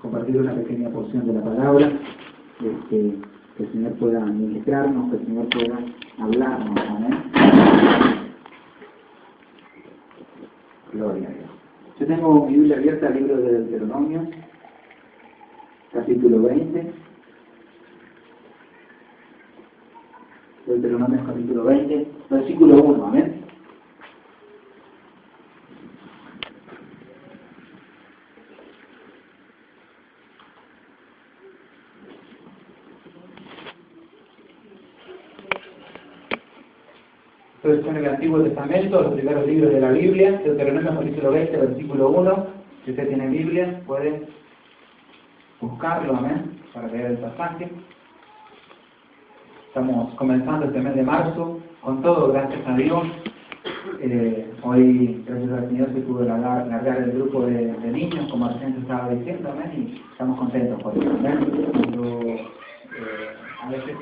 compartir una pequeña porción de la palabra, que el Señor pueda ministrarnos, que el Señor pueda hablarnos, amén. Gloria a Dios. Yo tengo mi Biblia abierta al libro de Deuteronomio, capítulo 20. Deuteronomio capítulo 20, versículo 1, amén. Esto es en el Antiguo Testamento, los primeros libros de la Biblia, Deuteronomio capítulo 20, versículo 1. Si usted tiene Biblia, puede buscarlo, amén, para leer el pasaje. Estamos comenzando este mes de marzo, con todo, gracias a Dios. Hoy, gracias al Señor, se pudo largar el grupo de niños, como recién se estaba diciendo, amén, y estamos contentos por eso, amén. Cuando a veces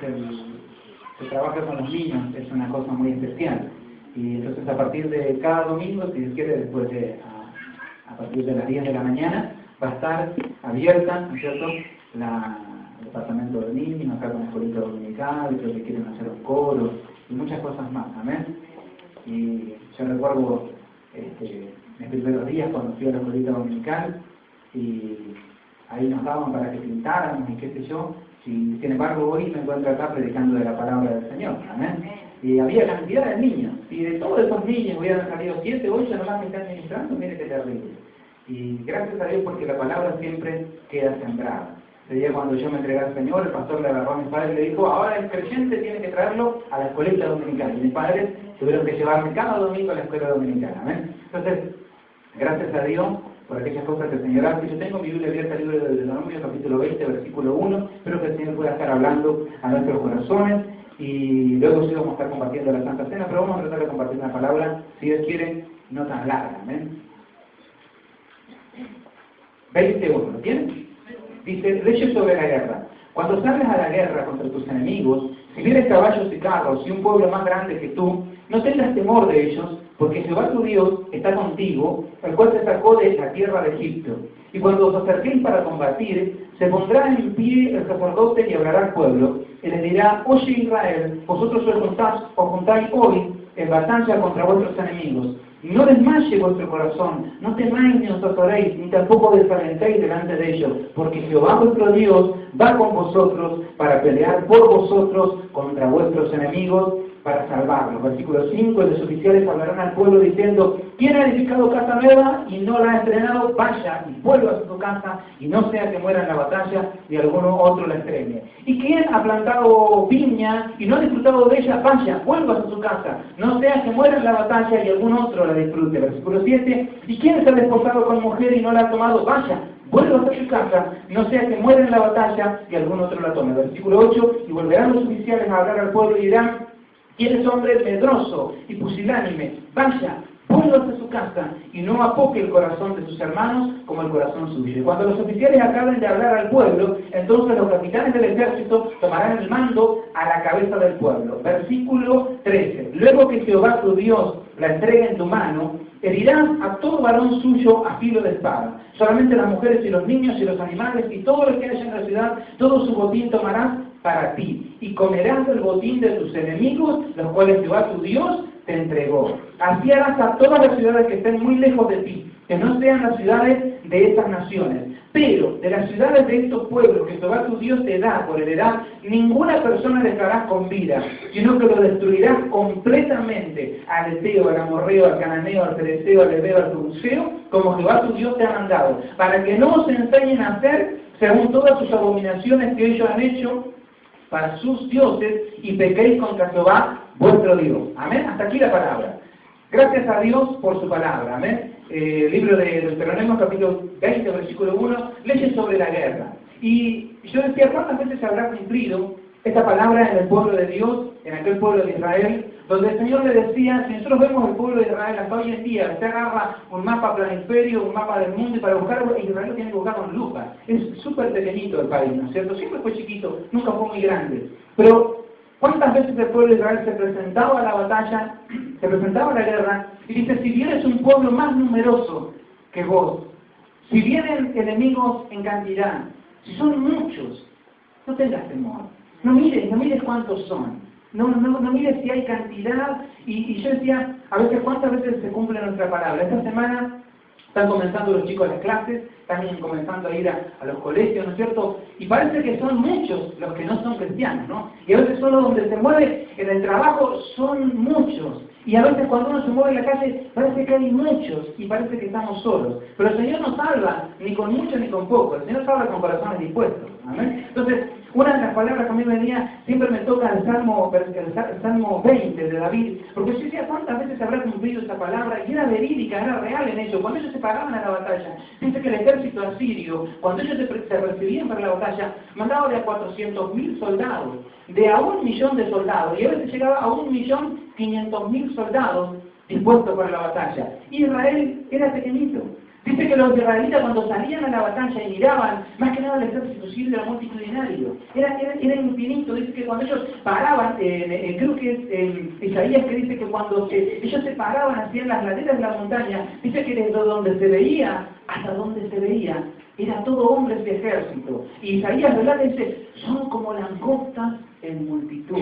el trabajo con los niños es una cosa muy especial, y entonces a partir de cada domingo, si Dios quiere, después a partir de las 10 de la mañana, va a estar abierta, ¿no es cierto?, el departamento de niños, acá con la escuelita dominical, creo que quieren hacer un coro, y muchas cosas más, amén. Y yo recuerdo mis primeros días cuando fui a la escuelita dominical, y ahí nos daban para que pintáramos y qué sé yo, y sin embargo hoy me encuentro acá predicando de la palabra del Señor, amén. Y había cantidad de niños, y de todos esos niños hubieran salido 7, 8 nomás que están ministrando, mire qué terrible. Y gracias a Dios porque la palabra siempre queda sembrada. Ese día cuando yo me entregué al Señor, el pastor le agarró a mi padre y le dijo, ahora el creyente tiene que traerlo a la escuelita dominical. Y mis padres tuvieron que llevarme cada domingo a la escuela dominical, amén. Entonces, gracias a Dios por aquellas cosas que el Señor hace. Yo tengo mi Biblia abierta al libro de Deuteronomio, capítulo 20, versículo 1. Espero que el Señor pueda estar hablando a nuestros corazones. Y luego sí vamos a estar compartiendo la Santa Cena, pero vamos a tratar de compartir una palabra, si Dios quiere, no tan larga, amén. 21, ¿lo tienen? Dice, leyes sobre la guerra. Cuando sales a la guerra contra tus enemigos, si vienes caballos y carros y un pueblo más grande que tú, no tengas temor de ellos, porque Jehová tu Dios está contigo, el cual te sacó de la tierra de Egipto. Y cuando os acerquéis para combatir, se pondrá en pie el sacerdote y hablará al pueblo, y les dirá, oye Israel, vosotros os juntáis hoy en batalla contra vuestros enemigos. No desmaye vuestro corazón, no temáis ni os azoréis, ni tampoco desalentéis delante de ellos, porque Jehová vuestro Dios va con vosotros para pelear por vosotros contra vuestros enemigos, para salvarlos. Versículo 5, los oficiales hablarán al pueblo diciendo, ¿quién ha edificado casa nueva y no la ha estrenado? Vaya y vuelva a su casa, y no sea que muera en la batalla y alguno otro la estrene. ¿Y quién ha plantado viña y no ha disfrutado de ella? Vaya, vuelva a su casa, no sea que muera en la batalla y algún otro la disfrute. Versículo 7, ¿y quién se ha desposado con mujer y no la ha tomado? Vaya, vuelva a su casa, no sea que muera en la batalla y algún otro la tome. Versículo 8, y volverán los oficiales a hablar al pueblo y dirán, ¿quién es hombre medroso y pusilánime? Vaya, vuelva a su casa y no apoque el corazón de sus hermanos como el corazón suyo. Y cuando los oficiales acaben de hablar al pueblo, entonces los capitanes del ejército tomarán el mando a la cabeza del pueblo. Versículo 13. Luego que Jehová tu Dios la entregue en tu mano, herirás a todo varón suyo a filo de espada. Solamente las mujeres y los niños y los animales y todo lo que haya en la ciudad, todo su botín tomarás para ti, y comerás del botín de tus enemigos, los cuales Jehová tu Dios te entregó. Así harás a todas las ciudades que estén muy lejos de ti, que no sean las ciudades de estas naciones. Pero de las ciudades de estos pueblos que Jehová tu Dios te da por heredad, ninguna persona dejarás con vida, sino que lo destruirás completamente, al eteo, al amorreo, al cananeo, al fereceo, al heveo, al jebuseo, como Jehová tu Dios te ha mandado, para que no os enseñen a hacer según todas sus abominaciones que ellos han hecho para sus dioses, y pequéis contra Jehová vuestro Dios. Amén. Hasta aquí la palabra. Gracias a Dios por su palabra. Amén. Libro de Deuteronomio, capítulo 20, versículo 1, leyes sobre la guerra. Y yo decía, ¿cuántas veces se habrá cumplido esta palabra en el pueblo de Dios, en aquel pueblo de Israel, donde el Señor le decía, si nosotros vemos el pueblo de Israel hasta hoy en día, usted agarra un mapa planisferio, un mapa del mundo, y para buscarlo, Israel lo tiene que buscar con lupa. Es súper pequeñito el país, ¿no es cierto? Siempre fue chiquito, nunca fue muy grande. Pero, ¿cuántas veces el pueblo de Israel se presentaba a la batalla, se presentaba a la guerra, y dice, si vienes un pueblo más numeroso que vos, Si vienen enemigos en cantidad, si son muchos, no tengas temor. No mires cuántos son. No mires si hay cantidad. Y yo decía, a veces, ¿cuántas veces se cumple nuestra palabra? Esta semana están comenzando los chicos las clases, están comenzando a ir a los colegios, ¿no es cierto? Y parece que son muchos los que no son cristianos, ¿no? Y a veces solo donde se mueve en el trabajo son muchos. Y a veces cuando uno se mueve en la calle parece que hay muchos y parece que estamos solos. Pero el Señor no salva ni con mucho ni con poco. El Señor salva con corazones dispuestos. ¿Amén? Entonces, una de las palabras que a mí venía, siempre me toca el Salmo 20 de David, porque yo decía, ¿cuántas veces se habrá cumplido esa palabra? Y era verídica, era real en ello. Cuando ellos se paraban a la batalla, dice que el ejército asirio, cuando ellos se recibían para la batalla, mandaba de a 400.000 soldados, de a 1.000.000 de soldados, y a veces llegaba a 1.500.000 soldados dispuestos para la batalla. Israel era pequeñito. Dice que los israelitas cuando salían a la batalla y miraban, más que nada el ejército sirio era multitudinario, era infinito. Dice que cuando ellos paraban, creo que es Isaías que dice que cuando ellos se paraban así en las laderas de la montaña, dice que desde donde se veía hasta donde se veía, era todo hombres de ejército. Y Isaías, ¿verdad? Dice, son como langostas en multitud.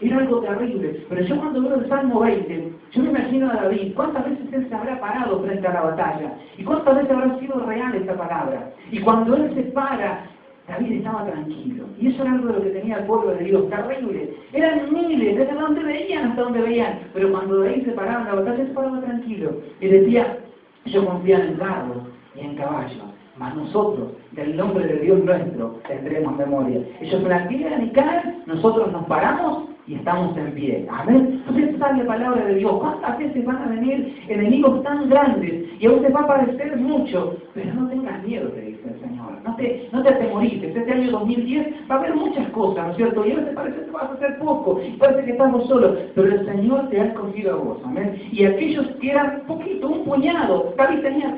Era algo terrible. Pero yo cuando veo el Salmo 20, yo me imagino a David, ¿cuántas veces él se habrá parado frente a la batalla? ¿Y cuántas veces habrá sido real esta palabra? Y cuando él se para, David estaba tranquilo. Y eso era algo de lo que tenía el pueblo de Dios, terrible. Eran miles, desde donde veían hasta donde veían. Pero cuando David se paraba en la batalla, él se paraba tranquilo. Y decía, yo confiaba en carros y en caballos. Mas nosotros, del nombre de Dios nuestro, tendremos memoria. Ellos flanquean y caen, nosotros nos paramos y estamos en pie. Amén. Entonces esa es la palabra de Dios. ¿Cuántas veces van a venir enemigos tan grandes? Y a veces va a parecer mucho, pero no tengas miedo, te dice el Señor. No te atemorices. Este año 2010 va a haber muchas cosas, ¿no es cierto? Y a veces parece que vas a hacer poco, y parece que estamos solos, pero el Señor te ha escogido a vos. Amén. Y aquellos que eran poquito, un puñado, David tenía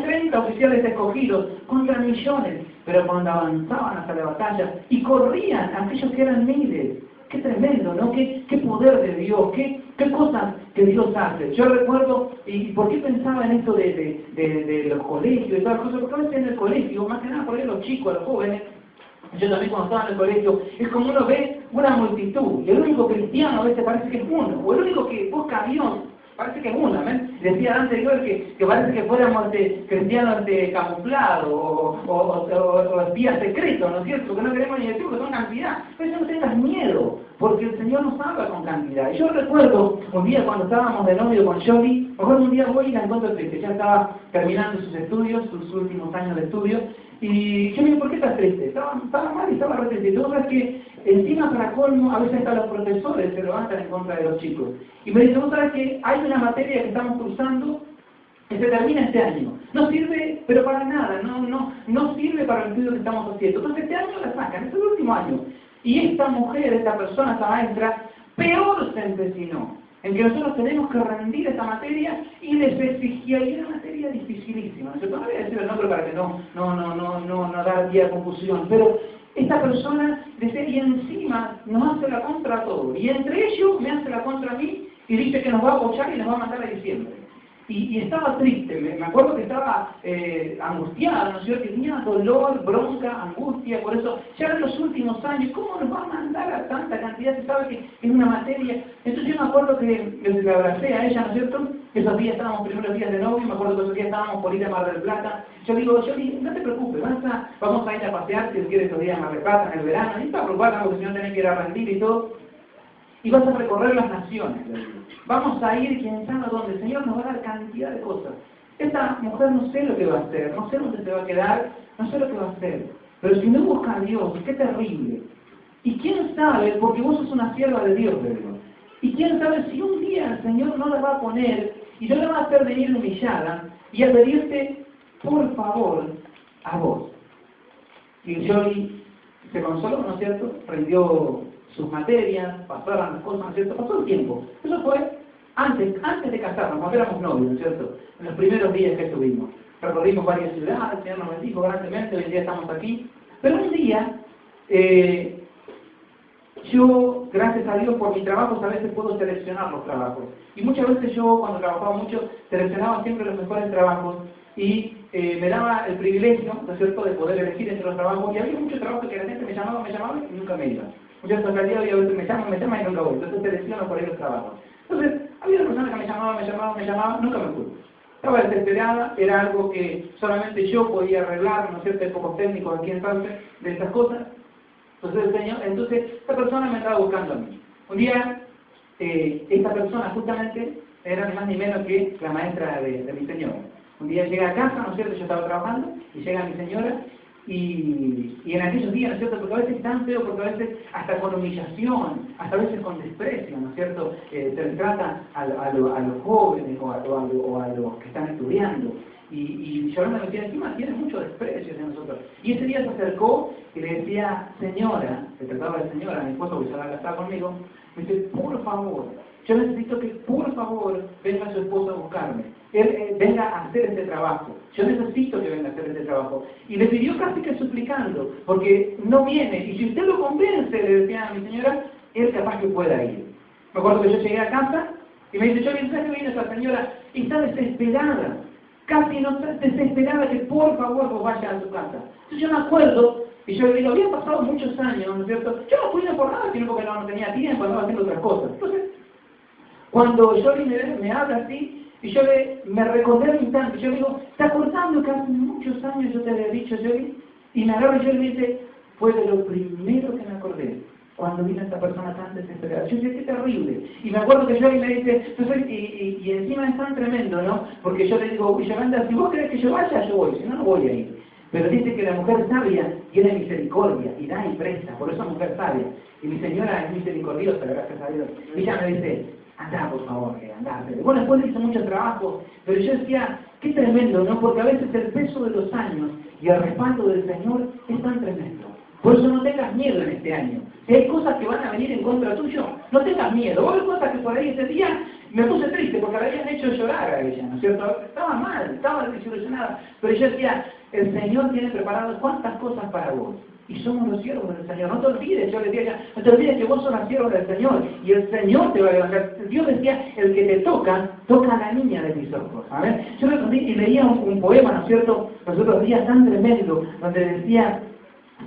30 oficiales escogidos contra millones, pero cuando avanzaban hasta la batalla y corrían aquellos que eran miles. Qué tremendo, ¿no? Qué poder de Dios, qué cosas que Dios hace. Yo recuerdo, ¿y por qué pensaba en esto de los colegios y todas las cosas? Porque a veces en el colegio, más que nada por ahí los chicos, los jóvenes, yo también cuando estaba en el colegio, es como uno ve una multitud, y el único cristiano a veces parece que es uno, o el único que busca a Dios parece que es uno, ¿ven? Decía anterior que parece que fuéramos cristianos camuflados o espías secretos, ¿no es cierto? Que no queremos ni decir que son cantidad. Pero no tengas miedo, porque el Señor nos habla con cantidad. Y yo recuerdo un día cuando estábamos de novio con Johnny, mejor un día voy y la encuentro triste. Ya estaba terminando sus estudios, sus últimos años de estudio. Y yo me dije, ¿por qué estás triste? Estaba mal y estaba re triste. Y tú sabes que encima para colmo, a veces hasta los profesores se levantan en contra de los chicos. Y me dice, ¿vos sabés que hay una materia que estamos cursando que se termina este año? No sirve, pero para nada, no sirve para el estudio que estamos haciendo. Entonces este año la sacan, es el último año. Y esta mujer, esta persona, esta maestra, peor se empecinó en que nosotros tenemos que rendir esta materia y les exigía, y era una materia dificilísima. No voy a decir el nombre para que no dar día de confusión, pero esta persona decía, y encima nos hace la contra a todos, y entre ellos me hace la contra a mí, y dice que nos va a apoyar y nos va a mandar a diciembre. Y estaba triste, me acuerdo que estaba angustiada, ¿no es cierto? Que tenía dolor, bronca, angustia, por eso, ya en los últimos años, ¿cómo nos va a mandar a tanta cantidad? Se sabe que es una materia. Entonces yo me acuerdo que le abracé a ella, ¿no es cierto? Esos días estábamos primeros días de novio, me acuerdo que esos días estábamos por ir a Mar del Plata. Yo digo, no te preocupes, vamos a ir a pasear, si quieres, esos días a Mar del Plata, en el verano, no te preocupes, porque si no tenés que ir a rendir y todo. Y vas a recorrer las naciones. Vamos a ir, quién sabe a dónde. El Señor nos va a dar cantidad de cosas. Esta mujer no sé lo que va a hacer, no sé dónde se va a quedar, no sé lo que va a hacer. Pero si no busca a Dios, qué terrible. Y quién sabe, porque vos sos una sierva de Dios, ¿verdad? Y quién sabe si un día el Señor no la va a poner y no la va a hacer venir humillada y a pedirte, por favor, a vos. Y Johnny se consoló, ¿no es cierto? Prendió sus materias, pasaron las cosas, ¿no es cierto? Pasó el tiempo. Eso fue antes de casarnos, cuando éramos novios, ¿no es cierto? En los primeros días que estuvimos. Recorrimos varias ciudades, el Señor nos bendijo grandemente, hoy en día estamos aquí. Pero un día, yo, gracias a Dios, por mi trabajo, a veces puedo seleccionar los trabajos. Y muchas veces yo, cuando trabajaba mucho, seleccionaba siempre los mejores trabajos. Y me daba el privilegio, ¿no es cierto?, de poder elegir entre los trabajos, y había muchos trabajos que la gente me llamaba y nunca me iba. Muchas veces a veces me llaman y nunca voy, entonces selecciono por ahí los trabajos. Entonces, había personas que me llamaban, nunca me fui. Estaba desesperada, era algo que solamente yo podía arreglar, ¿no es cierto?, hay pocos técnicos aquí en Sanse de estas cosas. Entonces, esta persona me estaba buscando a mí. Un día, esta persona justamente era ni más ni menos que la maestra de mi señora. Un día llega a casa, ¿no es cierto?, yo estaba trabajando, y llega mi señora, y en aquellos días, ¿no es cierto?, porque a veces es tan feo, porque a veces hasta con humillación, hasta a veces con desprecio, ¿no es cierto?, se les trata a los jóvenes o a los que están estudiando. Y Yolanda me decía, encima tiene mucho desprecio hacia nosotros. Y ese día se acercó y le decía, señora, se trataba de señora, mi esposo que ya estaba conmigo, me dice, por favor, yo necesito que por favor venga su esposo a buscarme. Él venga a hacer este trabajo. Yo necesito que venga a hacer este trabajo. Y le pidió casi que suplicando, porque no viene. Y si usted lo convence, le decía a mi señora, él capaz que pueda ir. Me acuerdo que yo llegué a casa y me dice, yo pensé que viene esa señora y está desesperada. Casi no está desesperada que por favor vos vayas a su casa. Entonces yo me acuerdo, y yo le digo, habían pasado muchos años, ¿no es cierto? Yo no fui por nada, sino porque no tenía tiempo, andaba haciendo otras cosas. Entonces, cuando Yoli me habla así, y yo me recordé al instante, yo le digo, ¿te acordando que hace muchos años yo te había dicho, Yoli? Y me agarra y yo le dice, fue de lo primero que me acordé, cuando vino esta persona tan desesperada. Yo dije, qué terrible. Y me acuerdo que Yoli me dice, entonces, y encima es tan tremendo, ¿no? Porque yo le digo, Yolanda, si vos querés que yo vaya, yo voy, si no, no voy a ir. Pero dice que la mujer sabia tiene misericordia y da y presta, por eso es mujer sabia. Y mi señora es misericordiosa, gracias a Dios. Y ella me dice, andá, por favor, andá. Bueno, después hice mucho trabajo, pero yo decía, qué tremendo, ¿no? Porque a veces el peso de los años y el respaldo del Señor es tan tremendo. Por eso no tengas miedo en este año. Si hay cosas que van a venir en contra tuyo, no tengas miedo. Vos ves cosas que por ahí ese día me puse triste porque la habían hecho llorar a ella, ¿no es cierto? Estaba mal, estaba desilusionada. Pero yo decía, el Señor tiene preparadas cuántas cosas para vos. Y somos los siervos del Señor. No te olvides, yo le decía, no te olvides que vos sos la sierva del Señor. Y el Señor te va a levantar. Dios decía, el que te toca a la niña de mis ojos. ¿Sabes? Yo me acordé y leía un poema, ¿no es cierto? Los otros días tan tremendo, donde decía,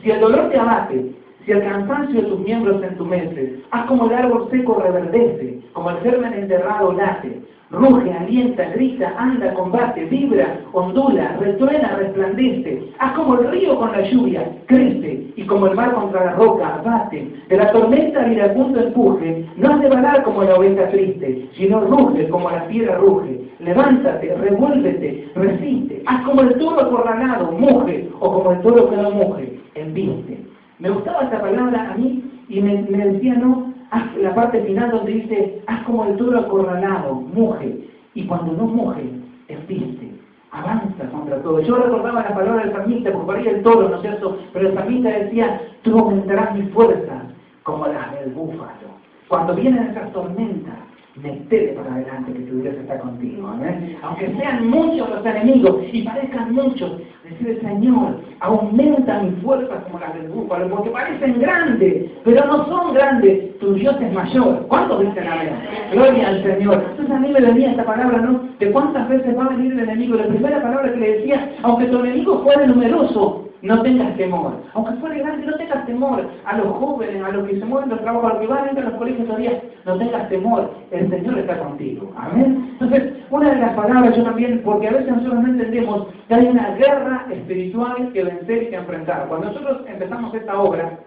si el dolor te abate, si el cansancio de tus miembros te entumece, haz como el árbol seco reverdece, como el germen enterrado late, ruge, alienta, grita, anda, combate, vibra, ondula, retruena, resplandece, haz como el río con la lluvia, crece, y como el mar contra la roca, bate, de la tormenta al iracundo empuje, no has de vagar como la oveja triste, sino ruge como la piedra ruge, levántate, revuélvete, resiste, haz como el toro acorralado, muge, o como el toro que no muge, embiste. Me gustaba esta palabra a mí y me decía, no, haz la parte final donde dice, haz como el toro acorralado, muge, y cuando no muge, embiste, avanza contra todo. Yo recordaba la palabra del salmista, porque por ahí el toro, ¿no es cierto? Pero el salmista decía, tú aumentarás mis fuerzas como las del búfalo. Cuando vienen esas tormentas, metele para adelante que tu Dios está contigo, ¿eh? Aunque sean muchos los enemigos y parezcan muchos, decirle, Señor, aumenta mis fuerzas como las del búfalo, porque parecen grandes, pero no son grandes, tu Dios es mayor. ¿Cuántos dicen amén? Gloria al Señor. Entonces a mí me venía esta palabra, ¿no? De cuántas veces va a venir el enemigo. La primera palabra que le decía, aunque tu enemigo fuera numeroso, no tengas temor. Aunque fuera grande, no tengas temor. A los jóvenes, a los que se mueven los trabajos, a los que van a ir a los colegios todavía, no tengas temor. El Señor está contigo. Amén. Entonces, una de las palabras yo también, porque a veces nosotros no entendemos que hay una guerra espiritual que vencer y que enfrentar. Cuando nosotros empezamos esta obra,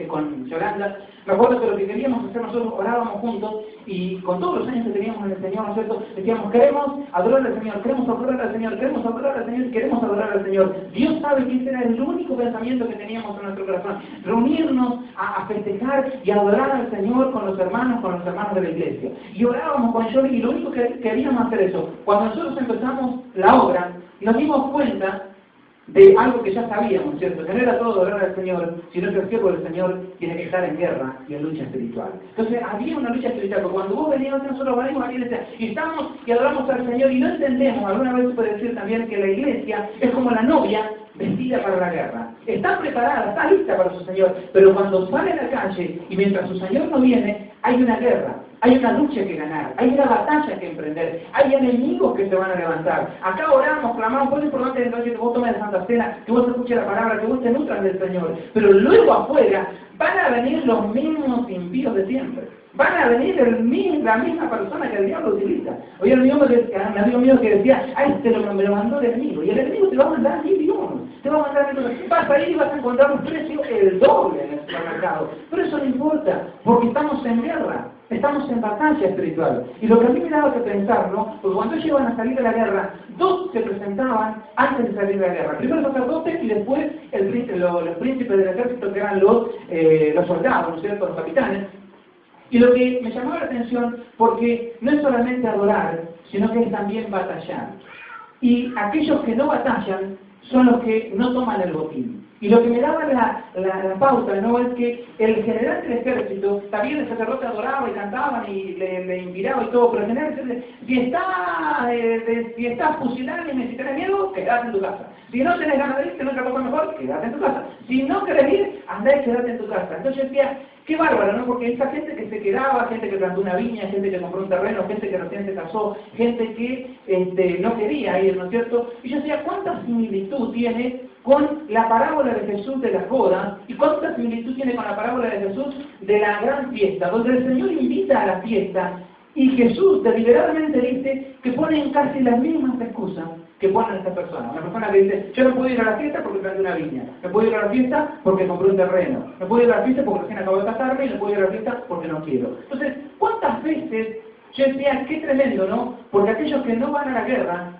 con Yolanda, me acuerdo que lo que queríamos hacer nosotros, orábamos juntos y con todos los años que teníamos en el Señor, ¿no es cierto? Decíamos, queremos adorar al Señor, queremos adorar al Señor, queremos adorar al Señor, queremos adorar al Señor. Dios sabe que ese era el único pensamiento que teníamos en nuestro corazón, reunirnos a festejar y adorar al Señor con los hermanos de la iglesia. Y orábamos con Yoli y lo único que queríamos hacer eso. Cuando nosotros empezamos la obra, nos dimos cuenta de algo que ya sabíamos, ¿cierto? Que no era todo adorar al Señor, sino que el siervo del Señor tiene que estar en guerra y en lucha espiritual. Entonces había una lucha espiritual, porque cuando vos venías, nosotros venimos a la iglesia y estamos y adoramos al Señor y no entendemos, alguna vez se puede decir también que la iglesia es como la novia vestida para la guerra. Está preparada, está lista para su Señor, pero cuando sale a la calle y mientras su Señor no viene, hay una guerra, hay una lucha que ganar, hay una batalla que emprender, hay enemigos que se van a levantar. Acá oramos, clamamos, por eso es importante entonces que vos tomes la Santa Cena, que vos escuches la palabra, que vos te nutras del Señor, pero luego afuera van a venir los mismos impíos de siempre. Van a venir la misma persona que el diablo utiliza. Oye, un amigo mío que decía, me lo mandó el enemigo. Y el enemigo te va a mandar 1.000 euros. Te va a mandar 1.000 euros. Vas a ir y vas a encontrar un precio el doble en el supermercado. Pero eso no importa, porque estamos en guerra. Estamos en batalla espiritual. Y lo que a mí me daba que pensar, ¿no? Porque cuando ellos iban a salir de la guerra, dos se presentaban antes de salir de la guerra. Primero el sacerdote y después los príncipes del ejército, que eran los soldados, ¿no es cierto?, los capitanes. Y lo que me llamaba la atención, porque no es solamente adorar, sino que es también batallar. Y aquellos que no batallan son los que no toman el botín. Y lo que me daba la pauta, ¿no?, es que el general del ejército, también el sacerdote adoraba y cantaban y le inspiraba y todo, pero el general, si estás pusilánime, si tenés miedo, quedate en tu casa. Si no tenés ganas de ir, tenés otra cosa mejor, quedate en tu casa. Si no querés ir, andá y quedate en tu casa. Entonces yo decía, qué bárbaro, ¿no? Porque esa gente que se quedaba, gente que plantó una viña, gente que compró un terreno, gente que recién se casó, gente que no quería ir, ¿no es cierto? Y yo decía, ¿cuánta similitud tiene con la parábola de Jesús de las bodas y cuánta similitud tiene con la parábola de Jesús de la gran fiesta, donde el Señor invita a la fiesta y Jesús deliberadamente dice que ponen casi las mismas excusas que ponen estas personas. Una persona que dice, yo no puedo ir a la fiesta porque planté una viña, no puedo ir a la fiesta porque compré un terreno, no puedo ir a la fiesta porque recién acabo de casarme y no puedo ir a la fiesta porque no quiero. Entonces, ¿cuántas veces yo decía, qué tremendo, ¿no? Porque aquellos que no van a la guerra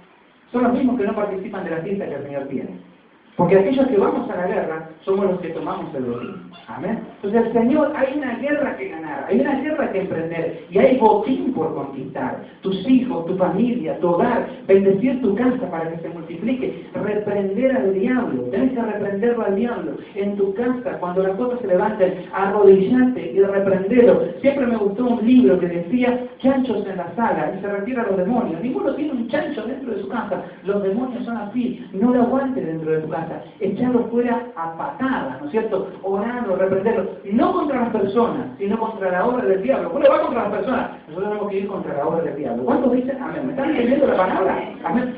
son los mismos que no participan de la fiesta que el Señor tiene. Porque aquellos que vamos a la guerra somos los que tomamos el botín. Amén. Entonces, el Señor, hay una guerra que ganar, hay una guerra que emprender, y hay botín por conquistar. Tus hijos, tu familia, tu hogar, bendecir tu casa para que se multiplique, reprender al diablo, tenés que reprenderlo al diablo. En tu casa, cuando las cosas se levanten, arrodillate y reprenderlo. Siempre me gustó un libro que decía chanchos en la sala, y se refiere a los demonios. Ninguno tiene un chancho dentro de su casa. Los demonios son así, no lo aguantes dentro de tu casa. Echarlo fuera a patadas, ¿no es cierto? Orarlo, reprenderlo, no contra las personas, sino contra la obra del diablo. ¿Cuál va contra las personas? Nosotros tenemos que ir contra la obra del diablo. ¿Cuántos dicen amén? ¿Me están entendiendo la palabra? Amén.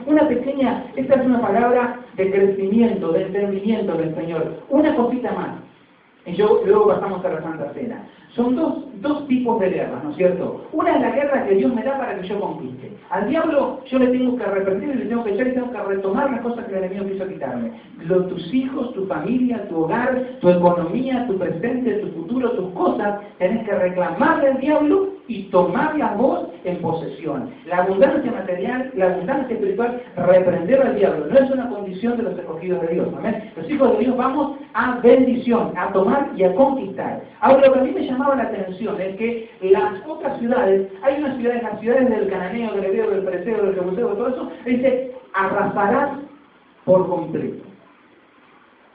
Esta es una palabra de crecimiento, de entendimiento del Señor. Una cosita más, y luego pasamos a la Santa Cena. Son dos tipos de guerras, ¿no es cierto? Una es la guerra que Dios me da para que yo conquiste. Al diablo yo le tengo que reprender, le tengo que echar y tengo que retomar las cosas que el enemigo quiso quitarme. Tus hijos, tu familia, tu hogar, tu economía, tu presente, tu futuro, tus cosas, tenés que reclamarle al diablo y tomarlas vos en posesión. La abundancia material, la abundancia espiritual, reprender al diablo. No es una condición de los escogidos de Dios. ¿Amén? Los hijos de Dios vamos a bendición, a tomar y a conquistar. Ahora, lo que a mí me llamaba la atención es que las otras ciudades, hay unas ciudades, las ciudades del cananeo, del hebreo, del pereceo, del jebuseo, de todo eso, dice, arrasarás por completo.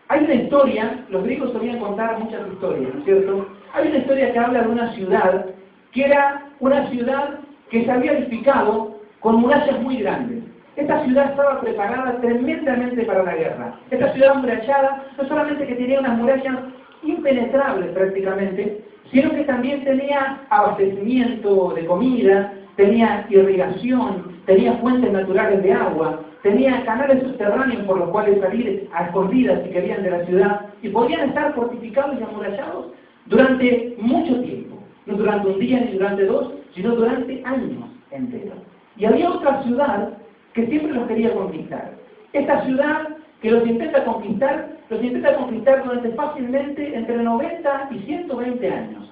Hay una historia, los griegos solían contar muchas historias, ¿no es cierto? Hay una historia que habla de una ciudad, que era una ciudad que se había edificado con murallas muy grandes. Esta ciudad estaba preparada tremendamente para la guerra. Esta ciudad amurallada, no solamente que tenía unas murallas impenetrables prácticamente, sino que también tenía abastecimiento de comida, tenía irrigación, tenía fuentes naturales de agua, tenía canales subterráneos por los cuales salir a escondidas si querían de la ciudad, y podían estar fortificados y amurallados durante mucho tiempo, no durante un día ni durante dos, sino durante años enteros. Y había otra ciudad que siempre los quería conquistar. Esta ciudad que los intenta conquistar durante fácilmente entre 90 y 120 años.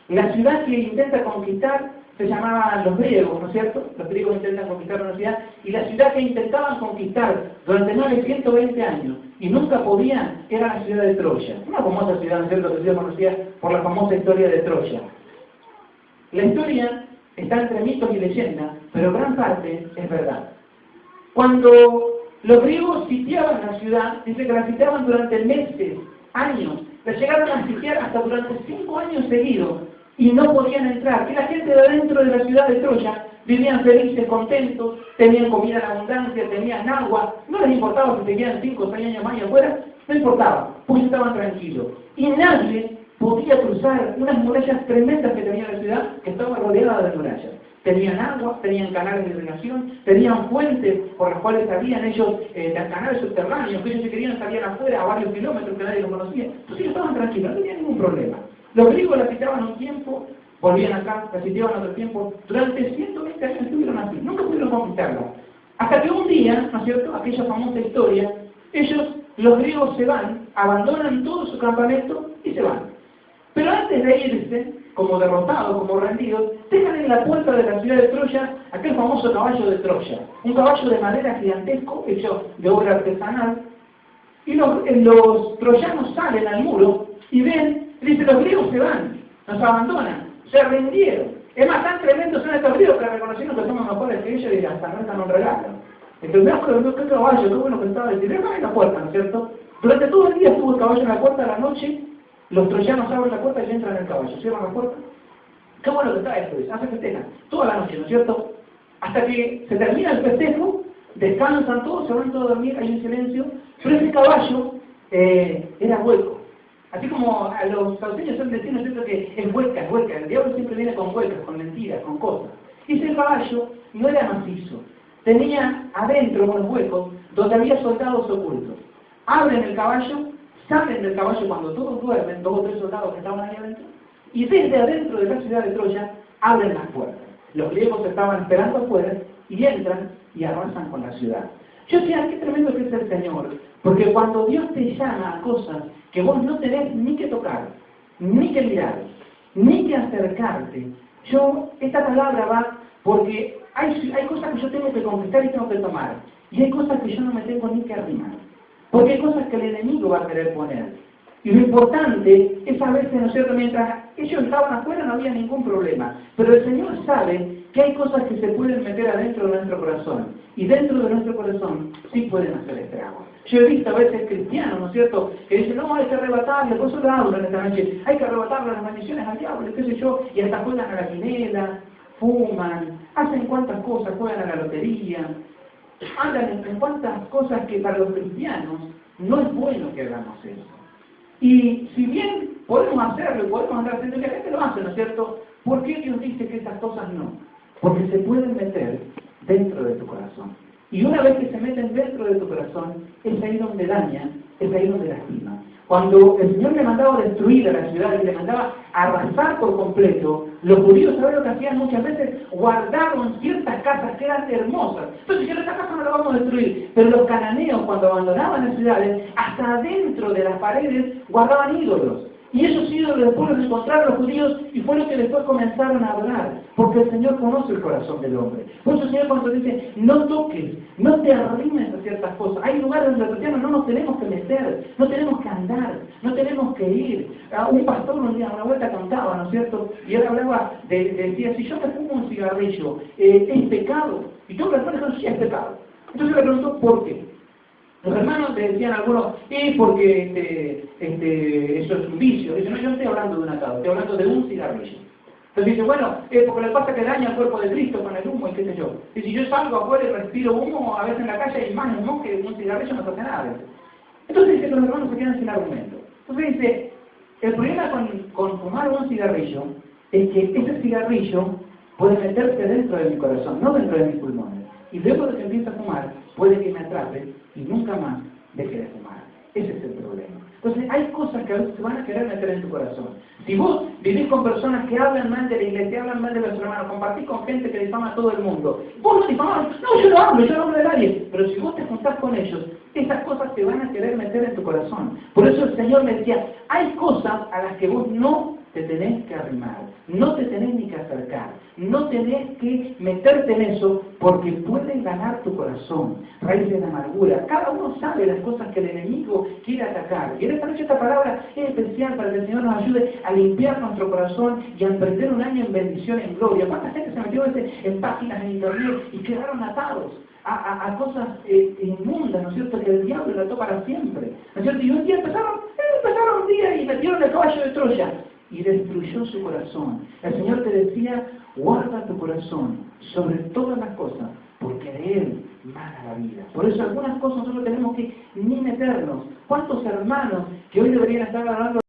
La ciudad que intenta conquistar se llamaban los griegos, ¿no es cierto? Los griegos intentan conquistar una ciudad, y la ciudad que intentaban conquistar durante más de 120 años y nunca podían era la ciudad de Troya. Una famosa ciudad, ¿no es cierto?, que se conocía por la famosa historia de Troya. La historia está entre mitos y leyendas, pero gran parte es verdad. Cuando los griegos sitiaban la ciudad, dice que la sitiaban durante meses, años, la llegaron a sitiar hasta durante 5 años seguidos, y no podían entrar. Y la gente de adentro de la ciudad de Troya vivían felices, contentos, tenían comida en abundancia, tenían agua, no les importaba si seguían 5 o 6 años más allá afuera, no importaba, pues estaban tranquilos. Y nadie podía cruzar unas murallas tremendas que tenía la ciudad, que estaba rodeada de murallas. Tenían agua, tenían canales de irrigación, tenían fuentes por las cuales salían ellos, canales subterráneos, que ellos se querían salir afuera a varios kilómetros que nadie los conocía. Entonces ellos estaban tranquilos, no tenían ningún problema. Los griegos la citaban un tiempo, volvían acá, la sitiaban otro tiempo. Durante 120 años estuvieron así, nunca pudieron conquistarla. Hasta que un día, ¿no es cierto?, aquella famosa historia, los griegos se van, abandonan todo su campamento y se van. Pero antes de irse, como derrotados, como rendidos, dejan en la puerta de la ciudad de Troya aquel famoso caballo de Troya, un caballo de madera gigantesco hecho de obra artesanal, y los troyanos salen al muro y ven, y dicen, los griegos se van, nos abandonan, se rindieron. Es más, tan tremendos son estos griegos que reconocieron que somos mejores que ellos y hasta nos dan un regalo. Entonces, qué caballo, qué bueno que estaba el dinero en la puerta, ¿no es cierto? Durante todo el día estuvo el caballo en la puerta, a la noche los troyanos abren la puerta y entran en el caballo, cierran la puerta. Qué bueno que está esto, hace festejan, toda la noche, ¿no es cierto? Hasta que se termina el festejo, descansan todos, se van todos a dormir, hay un silencio, pero ese caballo era hueco. Así como a los sauceños son destinos, ¿cierto? Que es hueca, el diablo siempre viene con huecas, con mentiras, con cosas. Y ese caballo no era macizo, tenía adentro unos huecos donde había soldados ocultos. Abren el caballo, salen del caballo cuando todos duermen, 2 o 3 soldados que estaban ahí adentro, y desde adentro de la ciudad de Troya abren las puertas. Los griegos estaban esperando afuera y entran y arrasan con la ciudad. Yo decía, qué tremendo que es el Señor, porque cuando Dios te llama a cosas que vos no tenés ni que tocar, ni que mirar, ni que acercarte, esta palabra va porque hay cosas que yo tengo que conquistar y tengo que tomar, y hay cosas que yo no me tengo ni que arrimar, porque hay cosas que el enemigo va a querer poner. Y lo importante es a veces, ¿no es cierto?, mientras ellos estaban afuera no había ningún problema, pero el Señor sabe que hay cosas que se pueden meter adentro de nuestro corazón, y dentro de nuestro corazón sí pueden hacer estragos. Yo he visto a veces cristianos, ¿no es cierto?, que dicen, no, hay que arrebatarle, por eso lo hablo en esta noche, hay que arrebatarle las maldiciones al diablo, qué sé yo, y hasta juegan a la quinela, fuman, hacen cuantas cosas, juegan a la lotería, andan en cuantas cosas que para los cristianos no es bueno que hagamos eso. Y si bien podemos hacerlo, podemos andar haciendo, que la gente lo hace, ¿no es cierto? ¿Por qué Dios dice que esas cosas no? Porque se pueden meter dentro de tu corazón. Y una vez que se meten dentro de tu corazón, es ahí donde dañan, es ahí donde lastiman. Cuando el Señor le mandaba destruir a la ciudad y le mandaba arrasar por completo, los judíos, ¿saben lo que hacían muchas veces? Guardaron ciertas casas que eran hermosas. Entonces dijeron, esta casa no la vamos a destruir. Pero los cananeos, cuando abandonaban las ciudades, hasta adentro de las paredes guardaban ídolos. Y esos ídolos después los encontraron los judíos y fue lo que después comenzaron a adorar. Porque el Señor conoce el corazón del hombre. Por eso el Señor cuando dice, no toques, no te arrimes a ciertas cosas. Hay lugares donde los cristianos no nos tenemos que meter, no tenemos que andar, no tenemos que ir. Un pastor un día, una vuelta contaba, ¿no es cierto? Y él hablaba, decía, si yo me fumo un cigarrillo, ¿es pecado? Y todos los hermanos dijeron, sí, es pecado. Entonces le preguntó, ¿por qué? Los hermanos le decían a algunos, porque eso es un vicio. Dice, no, yo no estoy hablando de un atado, estoy hablando de un cigarrillo. Entonces dice, bueno, porque le pasa que daña el cuerpo de Cristo con el humo y qué sé yo. Y si yo salgo afuera y respiro humo, a veces en la calle hay más humo que un cigarrillo no hace nada. Entonces dice que los hermanos se quedan sin argumento. Entonces dice, el problema con fumar un cigarrillo es que ese cigarrillo puede meterse dentro de mi corazón, no dentro de mis pulmones. Y luego de que empiece a fumar, puede que me atrape y nunca más deje de fumar. Ese es el problema. Entonces hay cosas que a veces se van a querer meter en tu corazón. Si vos vivís con personas que hablan mal de la iglesia, hablan mal de los hermanos, compartís con gente que difama a todo el mundo, vos no difamás, no, yo no hablo de nadie, pero si vos te juntás con ellos, esas cosas te van a querer meter en tu corazón. Por eso el Señor me decía, hay cosas a las que vos no te tenés que arrimar, no te tenés ni que acercar, no tenés que meterte en eso porque pueden ganar tu corazón, raíces de amargura. Cada uno sabe las cosas que el enemigo quiere atacar. Y en esta noche esta palabra es especial para que el Señor nos ayude a limpiar nuestro corazón y a emprender un año en bendición, en gloria. ¿Cuánta gente se metió en páginas en internet y quedaron atados a cosas inmundas, ¿no es cierto?, que el diablo le ató para siempre, ¿no es cierto? Y un día empezaron un día y metieron el caballo de Troya. y destruyó su corazón. El Señor te decía, guarda tu corazón sobre todas las cosas, porque de él mana la vida. Por eso algunas cosas nosotros tenemos que ni meternos. ¿Cuántos hermanos que hoy deberían estar hablando